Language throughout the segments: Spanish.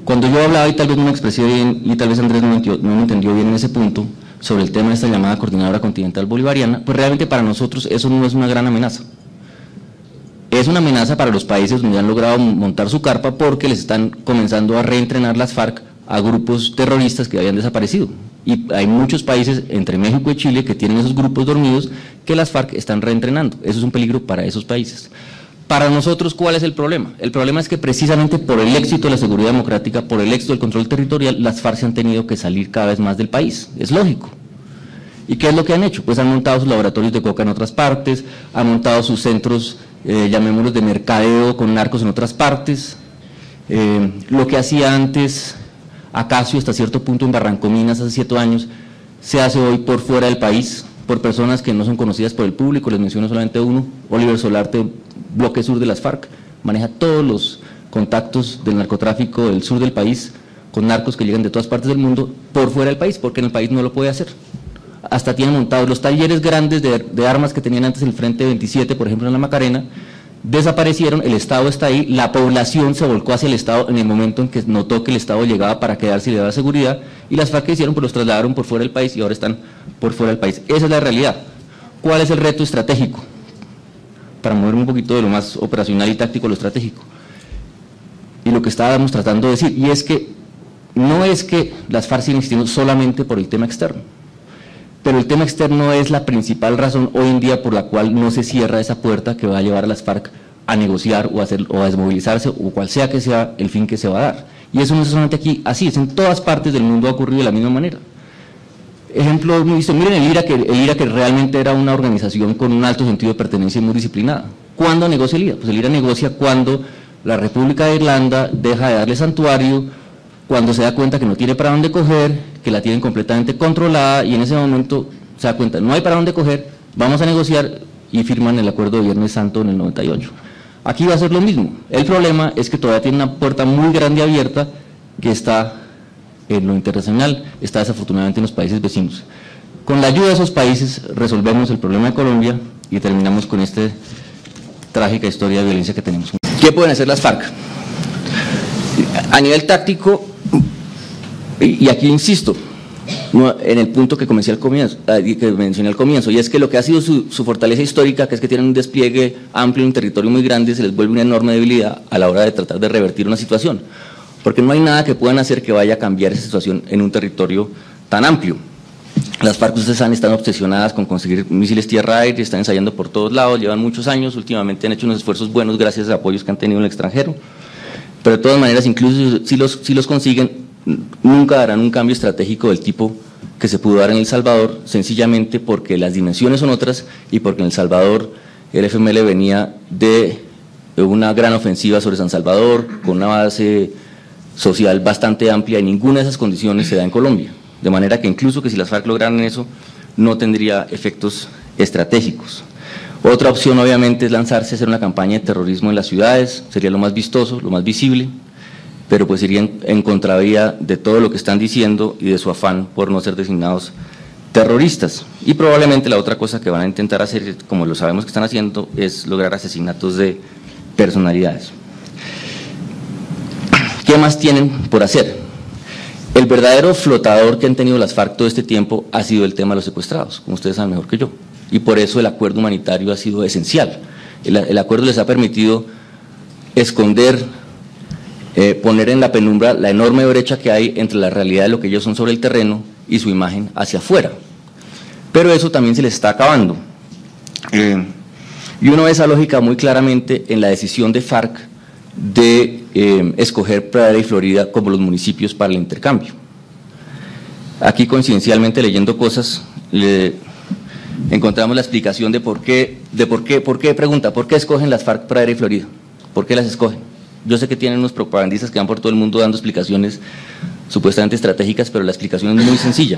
Cuando yo hablaba, y tal vez no me expresé bien, y tal vez Andrés no me entendió bien en ese punto, sobre el tema de esta llamada Coordinadora Continental Bolivariana, pues realmente para nosotros eso no es una gran amenaza. Es una amenaza para los países donde han logrado montar su carpa porque les están comenzando a reentrenar las FARC a grupos terroristas que habían desaparecido. Y hay muchos países, entre México y Chile, que tienen esos grupos dormidos que las FARC están reentrenando. Eso es un peligro para esos países. Para nosotros, ¿cuál es el problema? El problema es que precisamente por el éxito de la seguridad democrática, por el éxito del control territorial, las FARC se han tenido que salir cada vez más del país. Es lógico. ¿Y qué es lo que han hecho? Pues han montado sus laboratorios de coca en otras partes, han montado sus centros, llamémoslos de mercadeo con narcos en otras partes. Lo que hacía antes Acacio hasta cierto punto en Barrancominas hace 7 años, se hace hoy por fuera del país, por personas que no son conocidas por el público. Les menciono solamente uno: Oliver Solarte, bloque sur de las FARC, maneja todos los contactos del narcotráfico del sur del país con narcos que llegan de todas partes del mundo por fuera del país, porque en el país no lo puede hacer. Hasta tienen montados los talleres grandes de armas que tenían antes el Frente 27, por ejemplo en la Macarena, desaparecieron, el Estado está ahí, la población se volcó hacia el Estado en el momento en que notó que el Estado llegaba para quedarse y le daba seguridad, y las FARC que hicieron, pues los trasladaron por fuera del país y ahora están por fuera del país. Esa es la realidad. ¿Cuál es el reto estratégico? Para moverme un poquito de lo más operacional y táctico a lo estratégico. Y lo que estábamos tratando de decir, y es que no es que las FARC sigan existiendo solamente por el tema externo, pero el tema externo es la principal razón hoy en día por la cual no se cierra esa puerta que va a llevar a las FARC a negociar o a desmovilizarse, o cual sea que sea el fin que se va a dar. Y eso no es solamente aquí, así es, en todas partes del mundo ha ocurrido de la misma manera. Ejemplo muy visto, miren el IRA, que realmente era una organización con un alto sentido de pertenencia y muy disciplinada. ¿Cuándo negocia el IRA? Pues el IRA negocia cuando la República de Irlanda deja de darle santuario, cuando se da cuenta que no tiene para dónde coger, que la tienen completamente controlada, y en ese momento se da cuenta, no hay para dónde coger, vamos a negociar, y firman el acuerdo de Viernes Santo en el 98. Aquí va a ser lo mismo. El problema es que todavía tiene una puerta muy grande abierta que está en lo internacional, está desafortunadamente en los países vecinos. Con la ayuda de esos países resolvemos el problema de Colombia y terminamos con esta trágica historia de violencia que tenemos. ¿Qué pueden hacer las FARC? A nivel táctico, y aquí insisto, en el punto que mencioné al comienzo, y es que lo que ha sido su fortaleza histórica, que es que tienen un despliegue amplio en un territorio muy grande, se les vuelve una enorme debilidad a la hora de tratar de revertir una situación, porque no hay nada que puedan hacer que vaya a cambiar esa situación en un territorio tan amplio. Las FARC, ustedes saben, están obsesionadas con conseguir misiles tierra-aire, están ensayando por todos lados, llevan muchos años, últimamente han hecho unos esfuerzos buenos gracias a apoyos que han tenido en el extranjero, pero de todas maneras, incluso si los consiguen, nunca darán un cambio estratégico del tipo que se pudo dar en El Salvador, sencillamente porque las dimensiones son otras y porque en El Salvador el FML venía de una gran ofensiva sobre San Salvador, con una base social bastante amplia, y ninguna de esas condiciones se da en Colombia, de manera que incluso que si las FARC lograran eso, no tendría efectos estratégicos. Otra opción obviamente es lanzarse a hacer una campaña de terrorismo en las ciudades, sería lo más vistoso, lo más visible, pero pues irían en contravía de todo lo que están diciendo y de su afán por no ser designados terroristas. Y probablemente la otra cosa que van a intentar hacer, como lo sabemos que están haciendo, es lograr asesinatos de personalidades. ¿Qué más tienen por hacer? El verdadero flotador que han tenido las FARC todo este tiempo ha sido el tema de los secuestrados, como ustedes saben mejor que yo, y por eso el acuerdo humanitario ha sido esencial. El acuerdo les ha permitido esconder, poner en la penumbra la enorme brecha que hay entre la realidad de lo que ellos son sobre el terreno y su imagen hacia afuera. Pero eso también se les está acabando. Y uno ve esa lógica muy claramente en la decisión de FARC de escoger Pradera y Florida como los municipios para el intercambio. Aquí, coincidencialmente, leyendo cosas, encontramos la explicación de por qué pregunta, ¿por qué escogen las FARC Pradera y Florida? ¿Por qué las escogen? Yo sé que tienen unos propagandistas que van por todo el mundo dando explicaciones supuestamente estratégicas, pero la explicación es muy sencilla.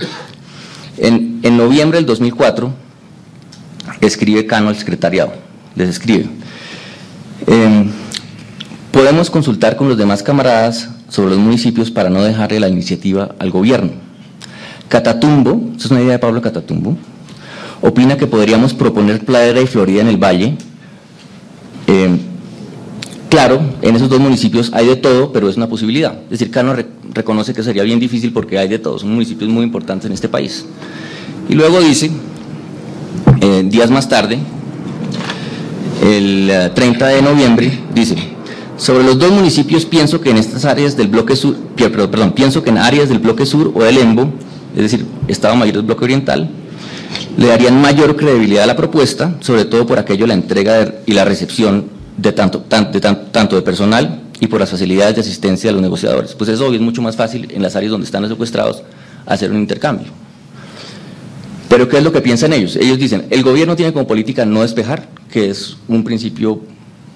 En noviembre del 2004, escribe Cano al secretariado, les escribe: podemos consultar con los demás camaradas sobre los municipios para no dejarle la iniciativa al gobierno. Catatumbo, esa es una idea de Pablo Catatumbo, opina que podríamos proponer Pradera y Florida en el Valle, Claro, en esos dos municipios hay de todo, pero es una posibilidad. Es decir, Cano reconoce que sería bien difícil porque hay de todo, son municipios muy importantes en este país. Y luego dice, días más tarde, el 30 de noviembre, dice: sobre los dos municipios pienso que en estas áreas del bloque sur, pienso que en áreas del bloque sur o del EMBO, es decir, Estado Mayor del bloque oriental, le darían mayor credibilidad a la propuesta, sobre todo por aquello la entrega y la recepción de tanto de personal y por las facilidades de asistencia a los negociadores. Pues es obvio, es mucho más fácil en las áreas donde están los secuestrados hacer un intercambio. Pero ¿qué es lo que piensan ellos? Ellos dicen, el gobierno tiene como política no despejar, que es un principio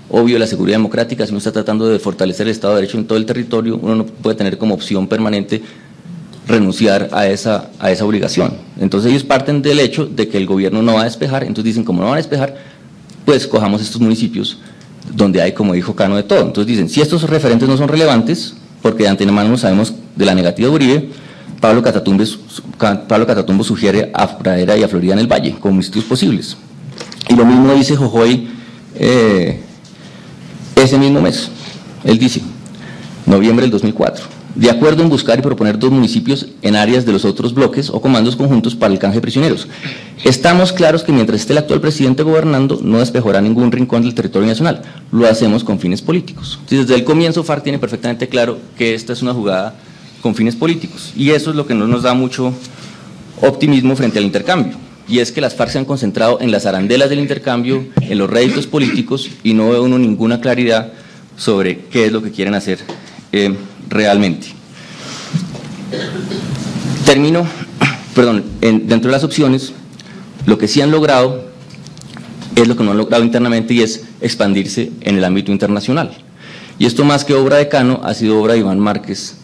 obvio de la seguridad democrática. Si uno está tratando de fortalecer el Estado de Derecho en todo el territorio, uno no puede tener como opción permanente renunciar a esa obligación. Entonces ellos parten del hecho de que el gobierno no va a despejar, entonces dicen, como no va a despejar, pues cojamos estos municipios donde hay, como dijo Cano, de todo. Entonces dicen, si estos referentes no son relevantes, porque de antemano sabemos de la negativa de Uribe, Pablo Catatumbo sugiere a Pradera y a Florida en el Valle como municipios posibles. Y lo mismo dice Jojoy ese mismo mes. Él dice, noviembre del 2004, de acuerdo en buscar y proponer dos municipios en áreas de los otros bloques o comandos conjuntos para el canje de prisioneros. Estamos claros que mientras esté el actual presidente gobernando, no despejará ningún rincón del territorio nacional. Lo hacemos con fines políticos. Entonces, desde el comienzo, FARC tiene perfectamente claro que esta es una jugada con fines políticos. Y eso es lo que no nos da mucho optimismo frente al intercambio. Y es que las FARC se han concentrado en las arandelas del intercambio, en los réditos políticos, y no ve uno ninguna claridad sobre qué es lo que quieren hacer realmente. Dentro de las opciones, lo que sí han logrado es lo que no han logrado internamente, y es expandirse en el ámbito internacional. Y esto, más que obra de Cano, ha sido obra de Iván Márquez,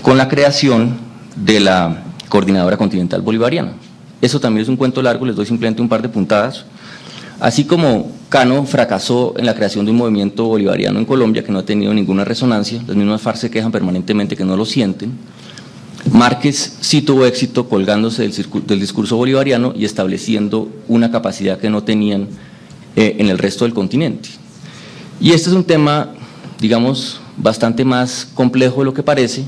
con la creación de la Coordinadora Continental Bolivariana. Eso también es un cuento largo, les doy simplemente un par de puntadas. Así como Cano fracasó en la creación de un movimiento bolivariano en Colombia que no ha tenido ninguna resonancia, las mismas FARC se quejan permanentemente que no lo sienten, Márquez sí tuvo éxito colgándose del discurso bolivariano y estableciendo una capacidad que no tenían en el resto del continente. Y este es un tema, digamos, bastante más complejo de lo que parece,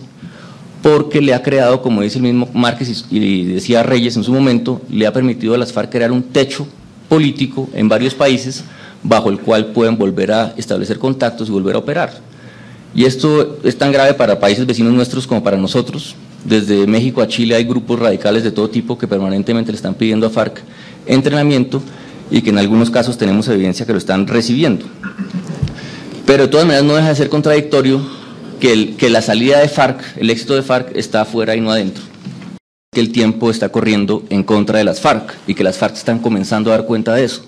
porque le ha creado, como dice el mismo Márquez y decía Reyes en su momento, le ha permitido a las FARC crear un techo político en varios países bajo el cual pueden volver a establecer contactos y volver a operar. Y esto es tan grave para países vecinos nuestros como para nosotros. Desde México a Chile hay grupos radicales de todo tipo que permanentemente le están pidiendo a FARC entrenamiento y que en algunos casos tenemos evidencia que lo están recibiendo. Pero de todas maneras no deja de ser contradictorio que la salida de FARC, el éxito de FARC está afuera y no adentro. Que el tiempo está corriendo en contra de las FARC y que las FARC están comenzando a dar cuenta de eso.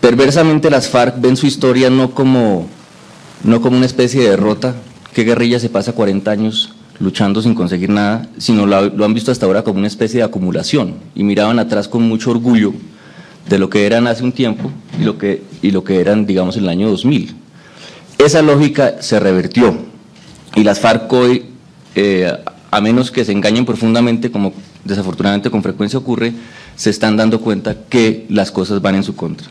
Perversamente las FARC ven su historia no como una especie de derrota, que guerrilla se pasa 40 años luchando sin conseguir nada, sino lo han visto hasta ahora como una especie de acumulación y miraban atrás con mucho orgullo de lo que eran hace un tiempo y lo que eran, digamos, en el año 2000. Esa lógica se revertió y las FARC hoy, a menos que se engañen profundamente, como desafortunadamente con frecuencia ocurre, se están dando cuenta que las cosas van en su contra.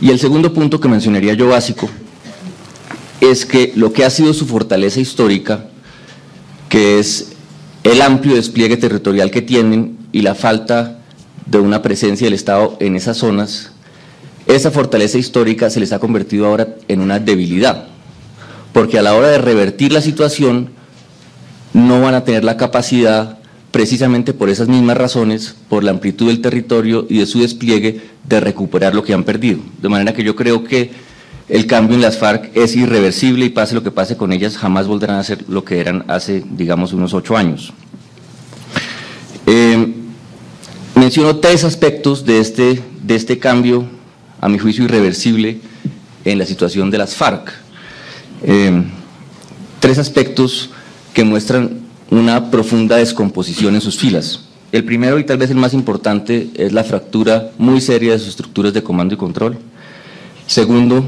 Y el segundo punto que mencionaría yo básico es que lo que ha sido su fortaleza histórica, que es el amplio despliegue territorial que tienen y la falta de una presencia del Estado en esas zonas, esa fortaleza histórica se les ha convertido ahora en una debilidad, porque a la hora de revertir la situación no van a tener la capacidad, precisamente por esas mismas razones, por la amplitud del territorio y de su despliegue, de recuperar lo que han perdido. De manera que yo creo que el cambio en las FARC es irreversible y pase lo que pase con ellas, jamás volverán a ser lo que eran hace, digamos, unos 8 años. Menciono 3 aspectos de este cambio, a mi juicio irreversible, en la situación de las FARC. 3 aspectos que muestran una profunda descomposición en sus filas. El primero, y tal vez el más importante, es la fractura muy seria de sus estructuras de comando y control. Segundo,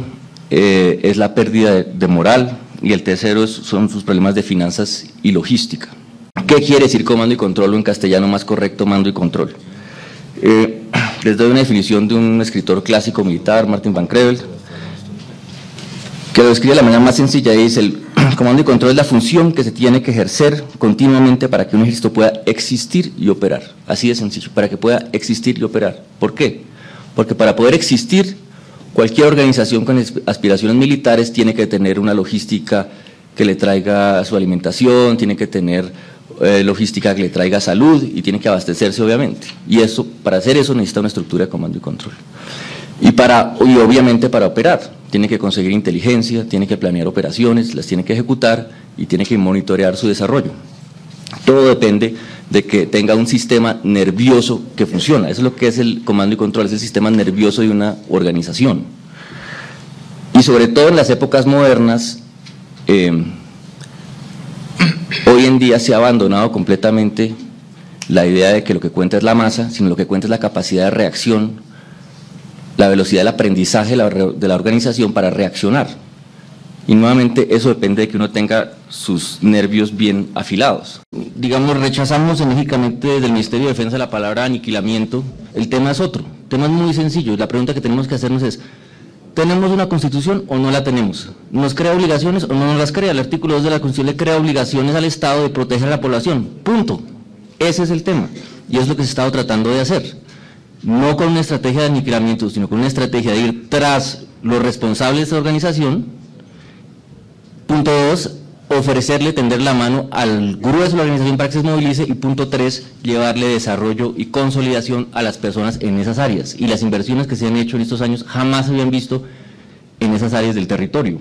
es la pérdida de moral, y el tercero son sus problemas de finanzas y logística. ¿Qué quiere decir comando y control, o en castellano más correcto, mando y control? Les doy una definición de un escritor clásico militar, Martin Van Crevel. que lo describe de la manera más sencilla, dice: el comando y control es la función que se tiene que ejercer continuamente para que un ejército pueda existir y operar. Así de sencillo, para que pueda existir y operar. ¿Por qué? Porque para poder existir, cualquier organización con aspiraciones militares tiene que tener una logística que le traiga su alimentación, tiene que tener logística que le traiga salud y tiene que abastecerse, obviamente. Y eso, para hacer eso necesita una estructura de comando y control. Y obviamente para operar, tiene que conseguir inteligencia, tiene que planear operaciones, las tiene que ejecutar y tiene que monitorear su desarrollo. Todo depende de que tenga un sistema nervioso que funciona. Eso es lo que es el comando y control, es el sistema nervioso de una organización. Y sobre todo en las épocas modernas, hoy en día se ha abandonado completamente la idea de que lo que cuenta es la masa, sino lo que cuenta es la capacidad de reacción, la velocidad del aprendizaje de la organización para reaccionar. Y nuevamente eso depende de que uno tenga sus nervios bien afilados. Digamos, rechazamos enérgicamente desde el Ministerio de Defensa la palabra aniquilamiento. El tema es otro, el tema es muy sencillo. La pregunta que tenemos que hacernos es: ¿tenemos una Constitución o no la tenemos? ¿Nos crea obligaciones o no nos las crea? El artículo 2 de la Constitución le crea obligaciones al Estado de proteger a la población, punto. Ese es el tema, y es lo que se ha estado tratando de hacer. No con una estrategia de aniquilamiento, sino con una estrategia de ir tras los responsables de esta organización. Punto 2, ofrecerle, tender la mano al grueso de la organización para que se movilice. Y punto 3, llevarle desarrollo y consolidación a las personas en esas áreas. Y las inversiones que se han hecho en estos años jamás se habían visto en esas áreas del territorio.